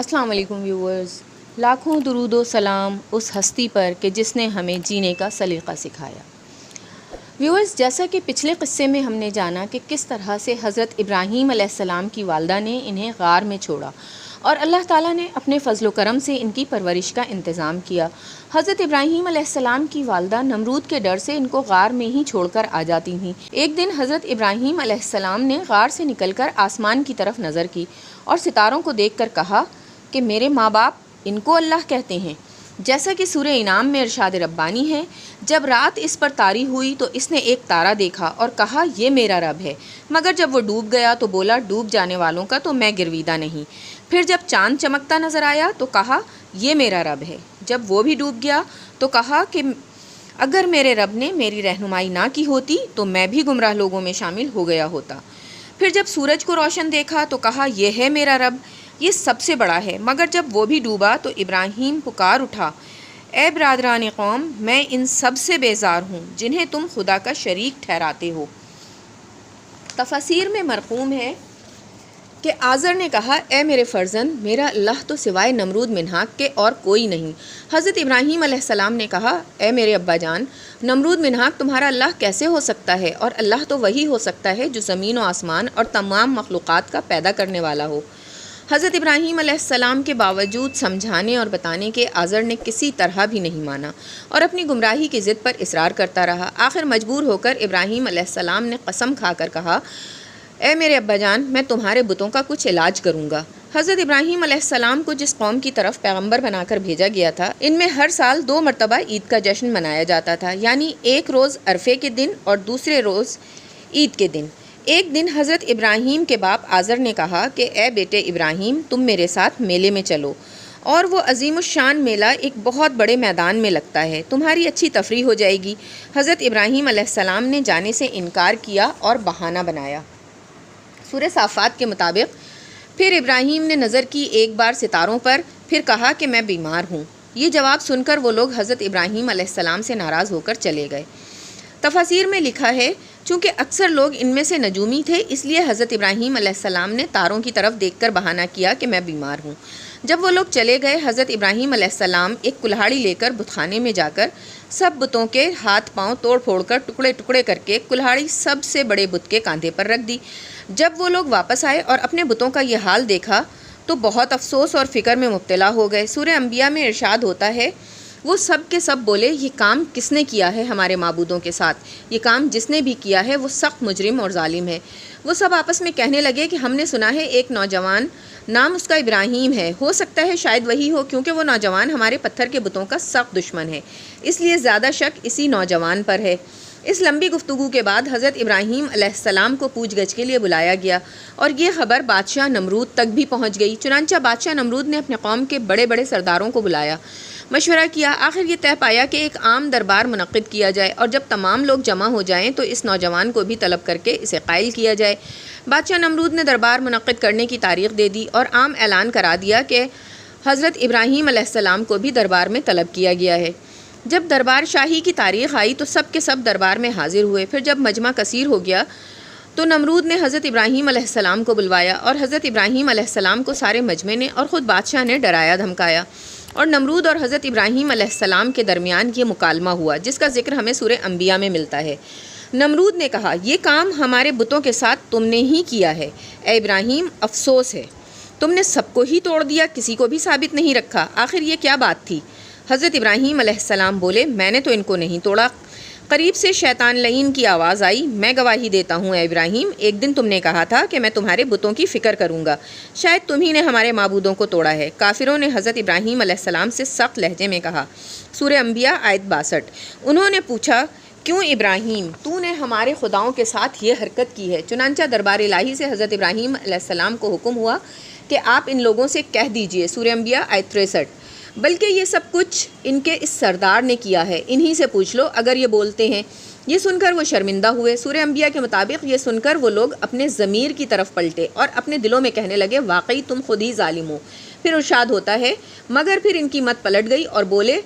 السلام علیکم ویورز، لاکھوں درود و سلام اس ہستی پر کہ جس نے ہمیں جینے کا سلیقہ سکھایا۔ ویورز، جیسا کہ پچھلے قصے میں ہم نے جانا کہ کس طرح سے حضرت ابراہیم علیہ السلام کی والدہ نے انہیں غار میں چھوڑا اور اللہ تعالیٰ نے اپنے فضل و کرم سے ان کی پرورش کا انتظام کیا۔ حضرت ابراہیم علیہ السلام کی والدہ نمرود کے ڈر سے ان کو غار میں ہی چھوڑ کر آ جاتی تھیں۔ ایک دن حضرت ابراہیم علیہ السلام نے غار سے نکل کر آسمان کی طرف نظر کی اور ستاروں کو دیکھ کر کہا کہ میرے ماں باپ ان کو اللہ کہتے ہیں۔ جیسا کہ سورہ انعام میں ارشاد ربانی ہے، جب رات اس پر طاری ہوئی تو اس نے ایک تارا دیکھا اور کہا یہ میرا رب ہے، مگر جب وہ ڈوب گیا تو بولا ڈوب جانے والوں کا تو میں گرویدہ نہیں۔ پھر جب چاند چمکتا نظر آیا تو کہا یہ میرا رب ہے۔ جب وہ بھی ڈوب گیا تو کہا کہ اگر میرے رب نے میری رہنمائی نہ کی ہوتی تو میں بھی گمراہ لوگوں میں شامل ہو گیا ہوتا۔ پھر جب سورج کو روشن دیکھا تو کہا یہ ہے میرا رب، یہ سب سے بڑا ہے۔ مگر جب وہ بھی ڈوبا تو ابراہیم پکار اٹھا، اے برادران قوم، میں ان سب سے بیزار ہوں جنہیں تم خدا کا شریک ٹھہراتے ہو۔ تفاسیر میں مرقوم ہے کہ آزر نے کہا اے میرے فرزند، میرا اللہ تو سوائے نمرود منہاک کے اور کوئی نہیں۔ حضرت ابراہیم علیہ السلام نے کہا اے میرے ابا جان، نمرود منہاک تمہارا اللہ کیسے ہو سکتا ہے؟ اور اللہ تو وہی ہو سکتا ہے جو زمین و آسمان اور تمام مخلوقات کا پیدا کرنے والا ہو۔ حضرت ابراہیم علیہ السلام کے باوجود سمجھانے اور بتانے کے آزر نے کسی طرح بھی نہیں مانا اور اپنی گمراہی کی ضد پر اصرار کرتا رہا۔ آخر مجبور ہو کر ابراہیم علیہ السلام نے قسم کھا کر کہا اے میرے ابا جان، میں تمہارے بتوں کا کچھ علاج کروں گا۔ حضرت ابراہیم علیہ السلام کو جس قوم کی طرف پیغمبر بنا کر بھیجا گیا تھا، ان میں ہر سال 2 مرتبہ عید کا جشن منایا جاتا تھا، یعنی ایک روز عرفے کے دن اور دوسرے روز عید کے دن۔ ایک دن حضرت ابراہیم کے باپ آزر نے کہا کہ اے بیٹے ابراہیم، تم میرے ساتھ میلے میں چلو، اور وہ عظیم الشان میلہ ایک بہت بڑے میدان میں لگتا ہے، تمہاری اچھی تفریح ہو جائے گی۔ حضرت ابراہیم علیہ السلام نے جانے سے انکار کیا اور بہانہ بنایا۔ سورہ صافات کے مطابق پھر ابراہیم نے نظر کی ایک بار ستاروں پر، پھر کہا کہ میں بیمار ہوں۔ یہ جواب سن کر وہ لوگ حضرت ابراہیم علیہ السلام سے ناراض ہو کر چلے گئے۔ تفاسیر میں لکھا ہے چونکہ اکثر لوگ ان میں سے نجومی تھے، اس لیے حضرت ابراہیم علیہ السلام نے تاروں کی طرف دیکھ کر بہانہ کیا کہ میں بیمار ہوں۔ جب وہ لوگ چلے گئے، حضرت ابراہیم علیہ السلام ایک کلہاڑی لے کر بت خانے میں جا کر سب بتوں کے ہاتھ پاؤں توڑ پھوڑ کر ٹکڑے ٹکڑے کر کے کلہاڑی سب سے بڑے بت کے کاندھے پر رکھ دی۔ جب وہ لوگ واپس آئے اور اپنے بتوں کا یہ حال دیکھا تو بہت افسوس اور فکر میں مبتلا ہو گئے۔ سورہ انبیاء میں ارشاد ہوتا ہے وہ سب کے سب بولے یہ کام کس نے کیا ہے ہمارے معبودوں کے ساتھ؟ یہ کام جس نے بھی کیا ہے وہ سخت مجرم اور ظالم ہے۔ وہ سب آپس میں کہنے لگے کہ ہم نے سنا ہے ایک نوجوان، نام اس کا ابراہیم ہے، ہو سکتا ہے شاید وہی ہو، کیونکہ وہ نوجوان ہمارے پتھر کے بتوں کا سخت دشمن ہے، اس لیے زیادہ شک اسی نوجوان پر ہے۔ اس لمبی گفتگو کے بعد حضرت ابراہیم علیہ السلام کو پوچھ گچھ کے لیے بلایا گیا اور یہ خبر بادشاہ نمرود تک بھی پہنچ گئی۔ چنانچہ بادشاہ نمرود نے اپنے قوم کے بڑے بڑے سرداروں کو بلایا، مشورہ کیا، آخر یہ طے پایا کہ ایک عام دربار منعقد کیا جائے اور جب تمام لوگ جمع ہو جائیں تو اس نوجوان کو بھی طلب کر کے اسے قائل کیا جائے۔ بادشاہ نمرود نے دربار منعقد کرنے کی تاریخ دے دی اور عام اعلان کرا دیا کہ حضرت ابراہیم علیہ السلام کو بھی دربار میں طلب کیا گیا ہے۔ جب دربار شاہی کی تاریخ آئی تو سب کے سب دربار میں حاضر ہوئے۔ پھر جب مجمع کثیر ہو گیا تو نمرود نے حضرت ابراہیم علیہ السلام کو بلوایا اور حضرت ابراہیم علیہ السلام کو سارے مجمع نے اور خود بادشاہ نے ڈرایا دھمکایا، اور نمرود اور حضرت ابراہیم علیہ السلام کے درمیان یہ مکالمہ ہوا جس کا ذکر ہمیں سورہ انبیاء میں ملتا ہے۔ نمرود نے کہا یہ کام ہمارے بتوں کے ساتھ تم نے ہی کیا ہے، اے ابراہیم افسوس ہے، تم نے سب کو ہی توڑ دیا، کسی کو بھی ثابت نہیں رکھا، آخر یہ کیا بات تھی؟ حضرت ابراہیم علیہ السلام بولے میں نے تو ان کو نہیں توڑا۔ قریب سے شیطان لعین کی آواز آئی، میں گواہی دیتا ہوں اے ابراہیم، ایک دن تم نے کہا تھا کہ میں تمہارے بتوں کی فکر کروں گا، شاید تمہیں نے ہمارے معبودوں کو توڑا ہے۔ کافروں نے حضرت ابراہیم علیہ السلام سے سخت لہجے میں کہا۔ سورہ انبیاء آیت 62۔ انہوں نے پوچھا کیوں ابراہیم، تو نے ہمارے خداؤں کے ساتھ یہ حرکت کی ہے؟ چنانچہ دربار الہی سے حضرت ابراہیم علیہ السلام کو حکم ہوا کہ آپ ان لوگوں سے کہہ دیجئے، سورہ انبیاء آیت 63، بلکہ یہ سب کچھ ان کے اس سردار نے کیا ہے، انہی سے پوچھ لو اگر یہ بولتے ہیں۔ یہ سن کر وہ شرمندہ ہوئے۔ سورہ انبیاء کے مطابق یہ سن کر وہ لوگ اپنے ضمیر کی طرف پلٹے اور اپنے دلوں میں کہنے لگے واقعی تم خود ہی ظالم ہو۔ پھر ارشاد ہوتا ہے مگر پھر ان کی مت پلٹ گئی اور بولے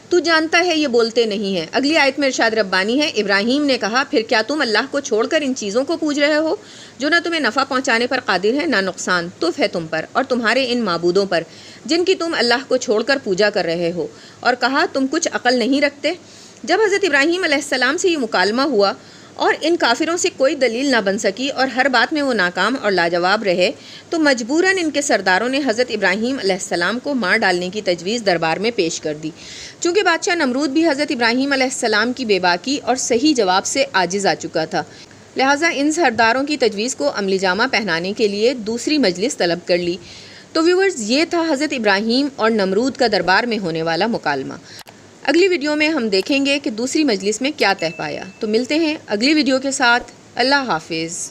تو جانتا ہے یہ بولتے نہیں ہیں۔ اگلی آیت میں ارشاد ربانی ہے، ابراہیم نے کہا پھر کیا تم اللہ کو چھوڑ کر ان چیزوں کو پوج رہے ہو جو نہ تمہیں نفع پہنچانے پر قادر ہے نہ نقصان، تف ہے تم پر اور تمہارے ان معبودوں پر جن کی تم اللہ کو چھوڑ کر پوجا کر رہے ہو، اور کہا تم کچھ عقل نہیں رکھتے۔ جب حضرت ابراہیم علیہ السلام سے یہ مکالمہ ہوا اور ان کافروں سے کوئی دلیل نہ بن سکی اور ہر بات میں وہ ناکام اور لاجواب رہے، تو مجبوراً ان کے سرداروں نے حضرت ابراہیم علیہ السلام کو مار ڈالنے کی تجویز دربار میں پیش کر دی۔ چونکہ بادشاہ نمرود بھی حضرت ابراہیم علیہ السلام کی بے باکی اور صحیح جواب سے عاجز آ چکا تھا، لہٰذا ان سرداروں کی تجویز کو عملی جامہ پہنانے کے لیے دوسری مجلس طلب کر لی۔ تو ویورز، یہ تھا حضرت ابراہیم اور نمرود کا دربار میں ہونے والا مکالمہ۔ اگلی ویڈیو میں ہم دیکھیں گے کہ دوسری مجلس میں کیا طے پایا۔ تو ملتے ہیں اگلی ویڈیو کے ساتھ۔ اللہ حافظ۔